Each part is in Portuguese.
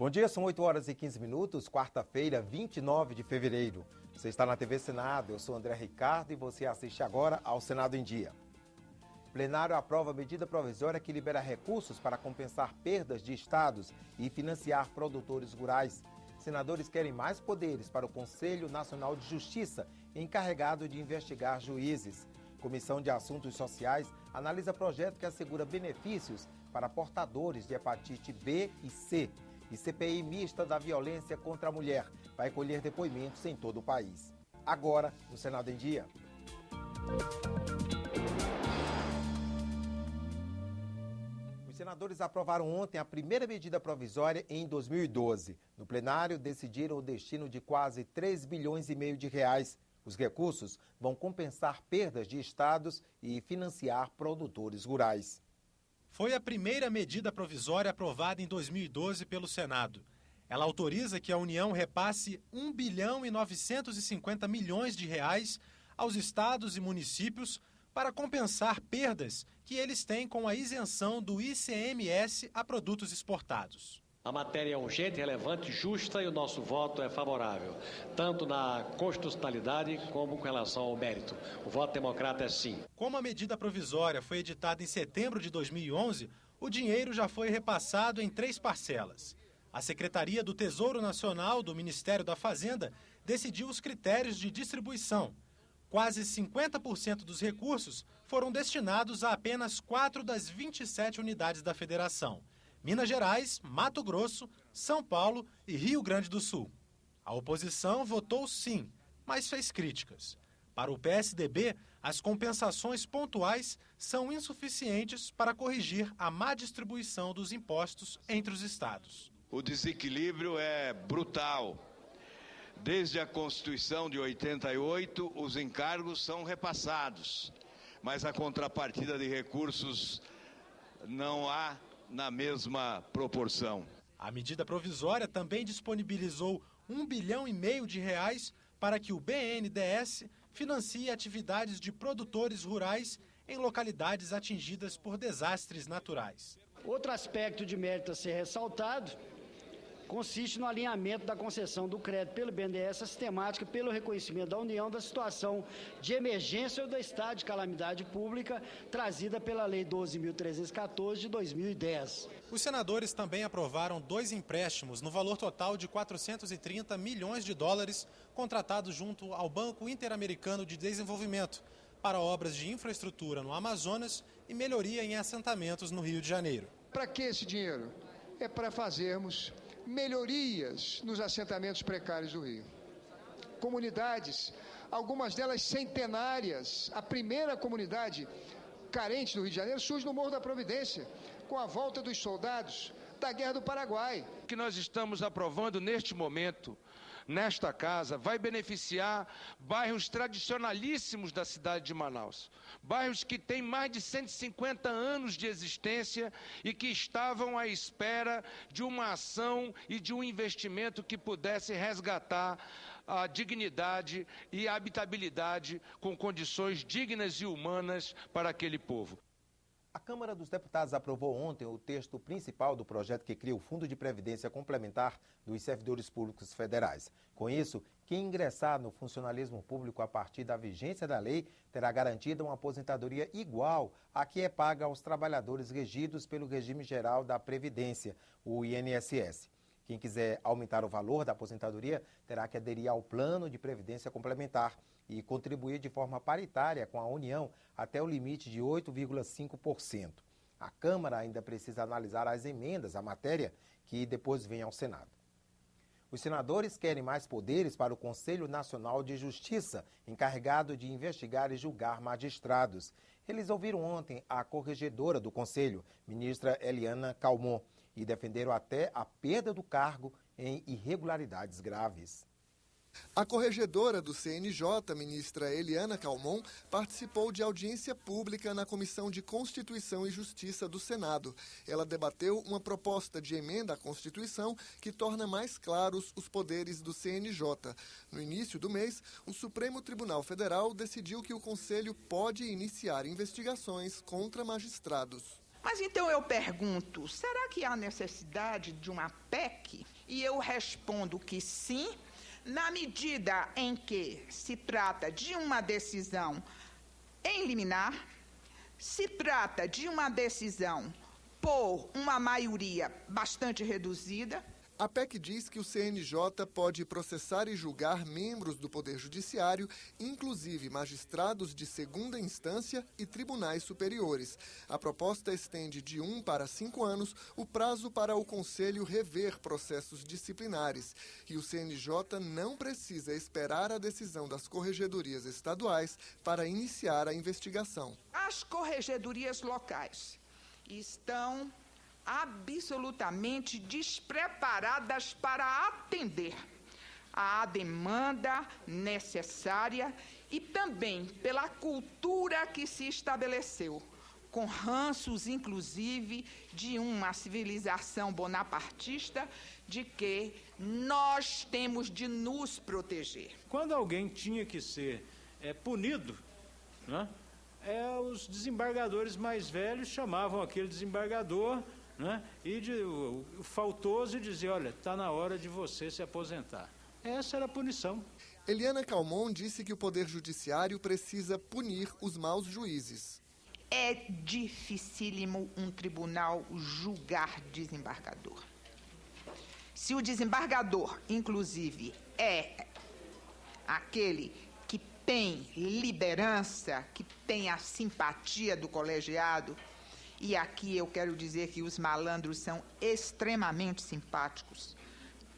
Bom dia, são 8 horas e 15 minutos, quarta-feira, 29 de fevereiro. Você está na TV Senado, eu sou André Ricardo e você assiste agora ao Senado em Dia. Plenário aprova medida provisória que libera recursos para compensar perdas de estados e financiar produtores rurais. Senadores querem mais poderes para o Conselho Nacional de Justiça, encarregado de investigar juízes. Comissão de Assuntos Sociais analisa projeto que assegura benefícios para portadores de hepatite B e C. E CPI mista da violência contra a mulher vai colher depoimentos em todo o país. Agora, no Senado em Dia. Os senadores aprovaram ontem a primeira medida provisória em 2012. No plenário, decidiram o destino de quase 3 bilhões e meio de reais. Os recursos vão compensar perdas de estados e financiar produtores rurais. Foi a primeira medida provisória aprovada em 2012 pelo Senado. Ela autoriza que a União repasse 1 bilhão e 950 milhões de reais aos estados e municípios para compensar perdas que eles têm com a isenção do ICMS a produtos exportados. A matéria é urgente, relevante, justa e o nosso voto é favorável, tanto na constitucionalidade como com relação ao mérito. O voto democrata é sim. Como a medida provisória foi editada em setembro de 2011, o dinheiro já foi repassado em 3 parcelas. A Secretaria do Tesouro Nacional do Ministério da Fazenda decidiu os critérios de distribuição. Quase 50% dos recursos foram destinados a apenas 4 das 27 unidades da Federação: Minas Gerais, Mato Grosso, São Paulo e Rio Grande do Sul. A oposição votou sim, mas fez críticas. Para o PSDB, as compensações pontuais são insuficientes para corrigir a má distribuição dos impostos entre os estados. O desequilíbrio é brutal. Desde a Constituição de 88, os encargos são repassados, mas a contrapartida de recursos não há na mesma proporção. A medida provisória também disponibilizou 1 bilhão e meio de reais para que o BNDES financie atividades de produtores rurais em localidades atingidas por desastres naturais. Outro aspecto de mérito a ser ressaltado consiste no alinhamento da concessão do crédito pelo BNDES sistemática pelo reconhecimento da União da situação de emergência ou do estado de calamidade pública trazida pela Lei 12.314 de 2010. Os senadores também aprovaram 2 empréstimos no valor total de 430 milhões de dólares contratados junto ao Banco Interamericano de Desenvolvimento para obras de infraestrutura no Amazonas e melhoria em assentamentos no Rio de Janeiro. Para que esse dinheiro? É para fazermos melhorias nos assentamentos precários do Rio. Comunidades, algumas delas centenárias. A primeira comunidade carente do Rio de Janeiro surge no Morro da Providência, com a volta dos soldados da Guerra do Paraguai. O que nós estamos aprovando neste momento, nesta casa, vai beneficiar bairros tradicionalíssimos da cidade de Manaus. Bairros que têm mais de 150 anos de existência e que estavam à espera de uma ação e de um investimento que pudesse resgatar a dignidade e a habitabilidade com condições dignas e humanas para aquele povo. A Câmara dos Deputados aprovou ontem o texto principal do projeto que cria o Fundo de Previdência Complementar dos Servidores Públicos Federais. Com isso, quem ingressar no funcionalismo público a partir da vigência da lei terá garantida uma aposentadoria igual à que é paga aos trabalhadores regidos pelo Regime Geral da Previdência, o INSS. Quem quiser aumentar o valor da aposentadoria terá que aderir ao Plano de Previdência Complementar e contribuir de forma paritária com a União até o limite de 8,5%. A Câmara ainda precisa analisar as emendas à matéria que depois vem ao Senado. Os senadores querem mais poderes para o Conselho Nacional de Justiça, encarregado de investigar e julgar magistrados. Eles ouviram ontem a corregedora do Conselho, ministra Eliana Calmon, e defenderam até a perda do cargo em irregularidades graves. A corregedora do CNJ, ministra Eliana Calmon, participou de audiência pública na Comissão de Constituição e Justiça do Senado. Ela debateu uma proposta de emenda à Constituição que torna mais claros os poderes do CNJ. No início do mês, o Supremo Tribunal Federal decidiu que o Conselho pode iniciar investigações contra magistrados. Mas então eu pergunto, será que há necessidade de uma PEC? E eu respondo que sim, na medida em que se trata de uma decisão em liminar, se trata de uma decisão por uma maioria bastante reduzida. A PEC diz que o CNJ pode processar e julgar membros do Poder Judiciário, inclusive magistrados de segunda instância e tribunais superiores. A proposta estende de 1 para 5 anos o prazo para o Conselho rever processos disciplinares. E o CNJ não precisa esperar a decisão das corregedorias estaduais para iniciar a investigação. As corregedorias locais estão absolutamente despreparadas para atender à demanda necessária e também pela cultura que se estabeleceu, com ranços, inclusive, de uma civilização bonapartista, de que nós temos de nos proteger. Quando alguém tinha que ser punido, né, os desembargadores mais velhos chamavam aquele desembargador, né, o faltoso, e dizia: olha, está na hora de você se aposentar. Essa era a punição. Eliana Calmon disse que o Poder Judiciário precisa punir os maus juízes. É dificílimo um tribunal julgar desembargador. Se o desembargador, inclusive, é aquele que tem liderança, que tem a simpatia do colegiado, e aqui eu quero dizer que os malandros são extremamente simpáticos,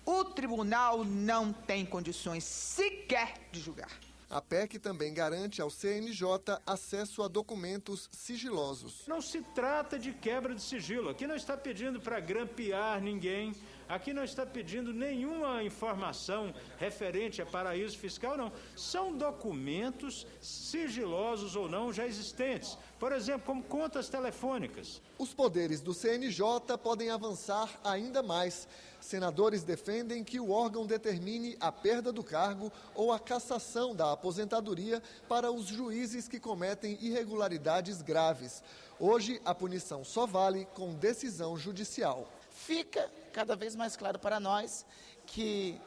o tribunal não tem condições sequer de julgar. A PEC também garante ao CNJ acesso a documentos sigilosos. Não se trata de quebra de sigilo. Aqui não está pedindo para grampear ninguém. Aqui não está pedindo nenhuma informação referente a paraíso fiscal, não. São documentos sigilosos ou não já existentes. Por exemplo, como contas telefônicas. Os poderes do CNJ podem avançar ainda mais. Senadores defendem que o órgão determine a perda do cargo ou a cassação da aposentadoria para os juízes que cometem irregularidades graves. Hoje, a punição só vale com decisão judicial. Fica cada vez mais claro para nós que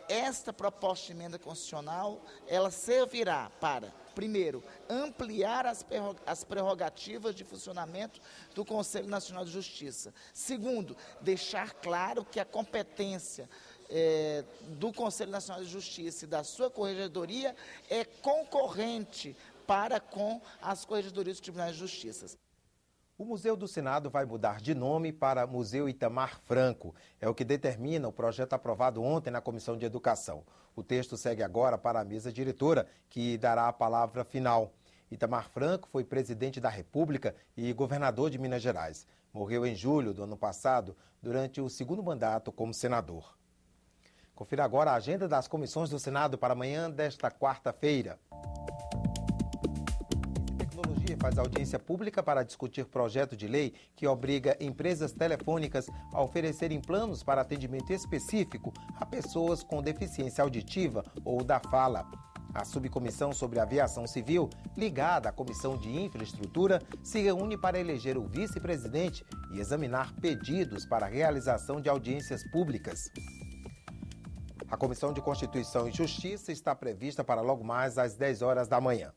esta proposta de emenda constitucional, ela servirá para, primeiro, ampliar as prerrogativas de funcionamento do Conselho Nacional de Justiça. Segundo, deixar claro que a competência do Conselho Nacional de Justiça e da sua corregedoria é concorrente para com as corregedorias dos Tribunais de Justiça. O Museu do Senado vai mudar de nome para Museu Itamar Franco. É o que determina o projeto aprovado ontem na Comissão de Educação. O texto segue agora para a mesa diretora, que dará a palavra final. Itamar Franco foi presidente da República e governador de Minas Gerais. Morreu em julho do ano passado, durante o segundo mandato como senador. Confira agora a agenda das comissões do Senado para amanhã desta quarta-feira. Faz audiência pública para discutir projeto de lei que obriga empresas telefônicas a oferecerem planos para atendimento específico a pessoas com deficiência auditiva ou da fala. A subcomissão sobre aviação civil, ligada à Comissão de Infraestrutura, se reúne para eleger o vice-presidente e examinar pedidos para a realização de audiências públicas. A Comissão de Constituição e Justiça está prevista para logo mais às 10 horas da manhã.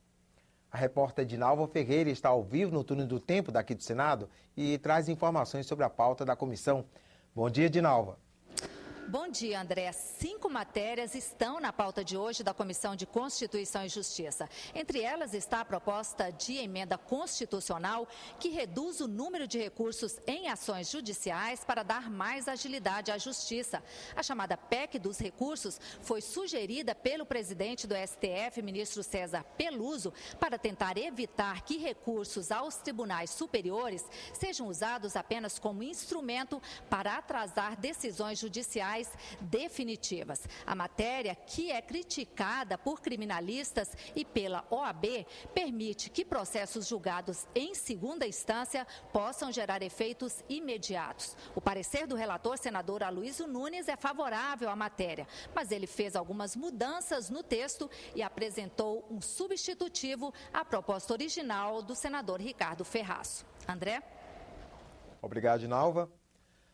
A repórter Dinalva Ferreira está ao vivo no Túnel do Tempo daqui do Senado e traz informações sobre a pauta da comissão. Bom dia, Dinalva. Bom dia, André. 5 matérias estão na pauta de hoje da Comissão de Constituição e Justiça. Entre elas está a proposta de emenda constitucional que reduz o número de recursos em ações judiciais para dar mais agilidade à justiça. A chamada PEC dos recursos foi sugerida pelo presidente do STF, ministro César Peluso, para tentar evitar que recursos aos tribunais superiores sejam usados apenas como instrumento para atrasar decisões judiciais definitivas. A matéria, que é criticada por criminalistas e pela OAB, permite que processos julgados em segunda instância possam gerar efeitos imediatos. O parecer do relator, senador Aloysio Nunes, é favorável à matéria, mas ele fez algumas mudanças no texto e apresentou um substitutivo à proposta original do senador Ricardo Ferraço. André? Obrigado, Dinalva.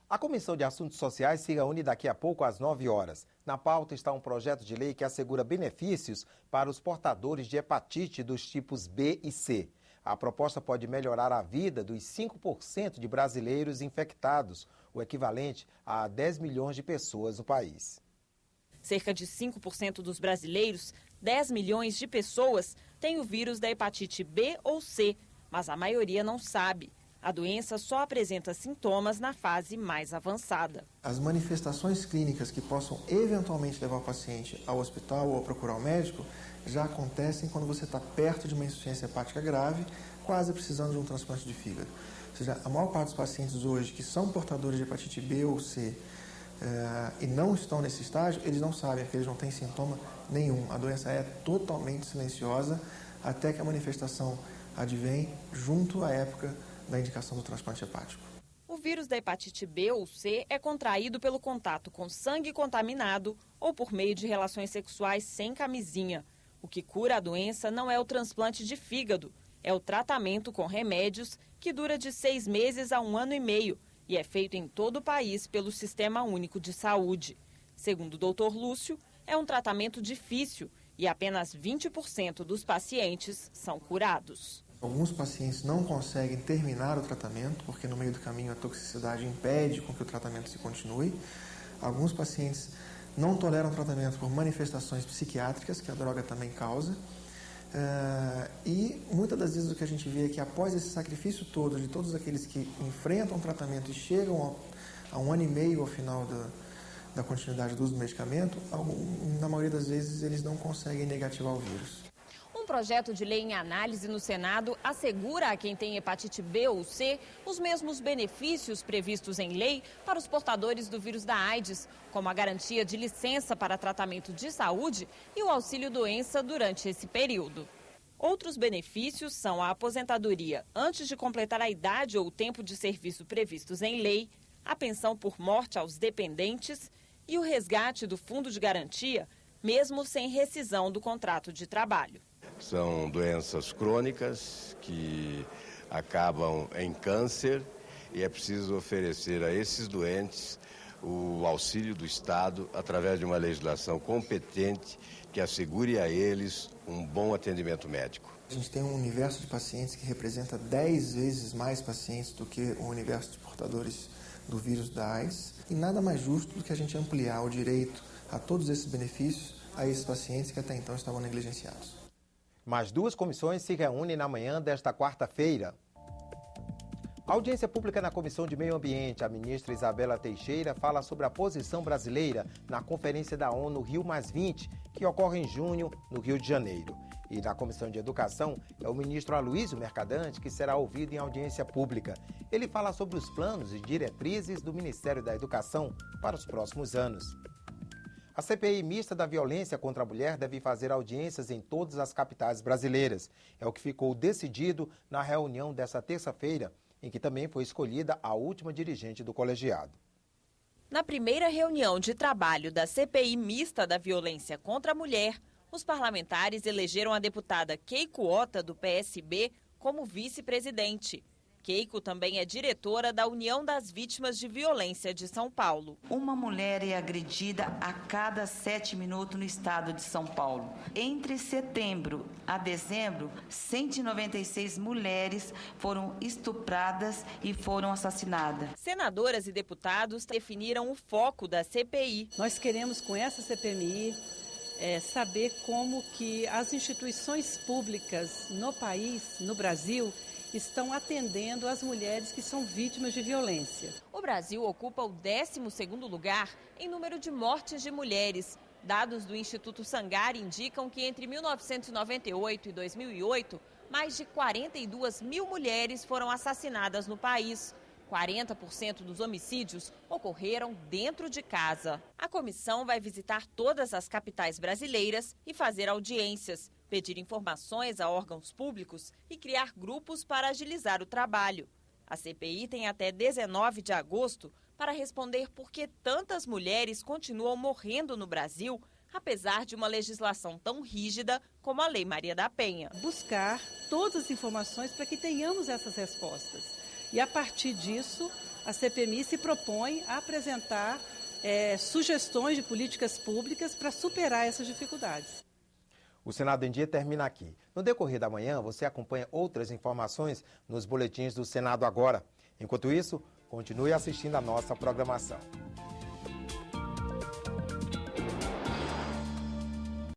A Comissão de Assuntos Sociais se reúne daqui a pouco às 9 horas. Na pauta está um projeto de lei que assegura benefícios para os portadores de hepatite dos tipos B e C. A proposta pode melhorar a vida dos 5% de brasileiros infectados, o equivalente a 10 milhões de pessoas no país. Cerca de 5% dos brasileiros, 10 milhões de pessoas, têm o vírus da hepatite B ou C, mas a maioria não sabe. A doença só apresenta sintomas na fase mais avançada. As manifestações clínicas que possam eventualmente levar o paciente ao hospital ou a procurar o médico já acontecem quando você está perto de uma insuficiência hepática grave, quase precisando de um transplante de fígado. Ou seja, a maior parte dos pacientes hoje que são portadores de hepatite B ou C e não estão nesse estágio, eles não sabem, porque eles não têm sintoma nenhum. A doença é totalmente silenciosa até que a manifestação advém junto à época da indicação do transplante hepático. O vírus da hepatite B ou C é contraído pelo contato com sangue contaminado ou por meio de relações sexuais sem camisinha. O que cura a doença não é o transplante de fígado, é o tratamento com remédios que dura de 6 meses a 1 ano e meio e é feito em todo o país pelo Sistema Único de Saúde. Segundo o Dr. Lúcio, é um tratamento difícil e apenas 20% dos pacientes são curados. Alguns pacientes não conseguem terminar o tratamento, porque no meio do caminho a toxicidade impede com que o tratamento se continue. Alguns pacientes não toleram o tratamento por manifestações psiquiátricas, que a droga também causa. E muitas das vezes o que a gente vê é que após esse sacrifício todo de todos aqueles que enfrentam o tratamento e chegam a 1 ano e meio ao final da continuidade do uso do medicamento, na maioria das vezes eles não conseguem negativar o vírus. Um projeto de lei em análise no Senado assegura a quem tem hepatite B ou C os mesmos benefícios previstos em lei para os portadores do vírus da AIDS, como a garantia de licença para tratamento de saúde e o auxílio-doença durante esse período. Outros benefícios são a aposentadoria antes de completar a idade ou o tempo de serviço previstos em lei, a pensão por morte aos dependentes e o resgate do fundo de garantia, mesmo sem rescisão do contrato de trabalho. São doenças crônicas que acabam em câncer e é preciso oferecer a esses doentes o auxílio do Estado através de uma legislação competente que assegure a eles um bom atendimento médico. A gente tem um universo de pacientes que representa 10 vezes mais pacientes do que o universo de portadores do vírus da AIDS e nada mais justo do que a gente ampliar o direito a todos esses benefícios a esses pacientes que até então estavam negligenciados. Mais 2 comissões se reúnem na manhã desta quarta-feira. A audiência pública na Comissão de Meio Ambiente, a ministra Isabela Teixeira fala sobre a posição brasileira na Conferência da ONU Rio+20, que ocorre em junho, no Rio de Janeiro. E na Comissão de Educação, é o ministro Aloysio Mercadante que será ouvido em audiência pública. Ele fala sobre os planos e diretrizes do Ministério da Educação para os próximos anos. A CPI mista da violência contra a mulher deve fazer audiências em todas as capitais brasileiras. É o que ficou decidido na reunião desta terça-feira, em que também foi escolhida a última dirigente do colegiado. Na primeira reunião de trabalho da CPI mista da violência contra a mulher, os parlamentares elegeram a deputada Keiko Ota, do PSB, como vice-presidente. Keiko também é diretora da União das Vítimas de Violência de São Paulo. Uma mulher é agredida a cada 7 minutos no estado de São Paulo. Entre setembro a dezembro, 196 mulheres foram estupradas e foram assassinadas. Senadoras e deputados definiram o foco da CPI. Nós queremos, com essa CPMI, saber como que as instituições públicas no país, no Brasil, estão atendendo as mulheres que são vítimas de violência. O Brasil ocupa o 12º lugar em número de mortes de mulheres. Dados do Instituto Sangari indicam que entre 1998 e 2008, mais de 42 mil mulheres foram assassinadas no país. 40% dos homicídios ocorreram dentro de casa. A comissão vai visitar todas as capitais brasileiras e fazer audiências, pedir informações a órgãos públicos e criar grupos para agilizar o trabalho. A CPI tem até 19 de agosto para responder por que tantas mulheres continuam morrendo no Brasil, apesar de uma legislação tão rígida como a Lei Maria da Penha. Buscar todas as informações para que tenhamos essas respostas. e a partir disso a CPMI se propõe a apresentar sugestões de políticas públicas para superar essas dificuldades. O Senado em Dia termina aqui. No decorrer da manhã, você acompanha outras informações nos boletins do Senado Agora. Enquanto isso, continue assistindo a nossa programação.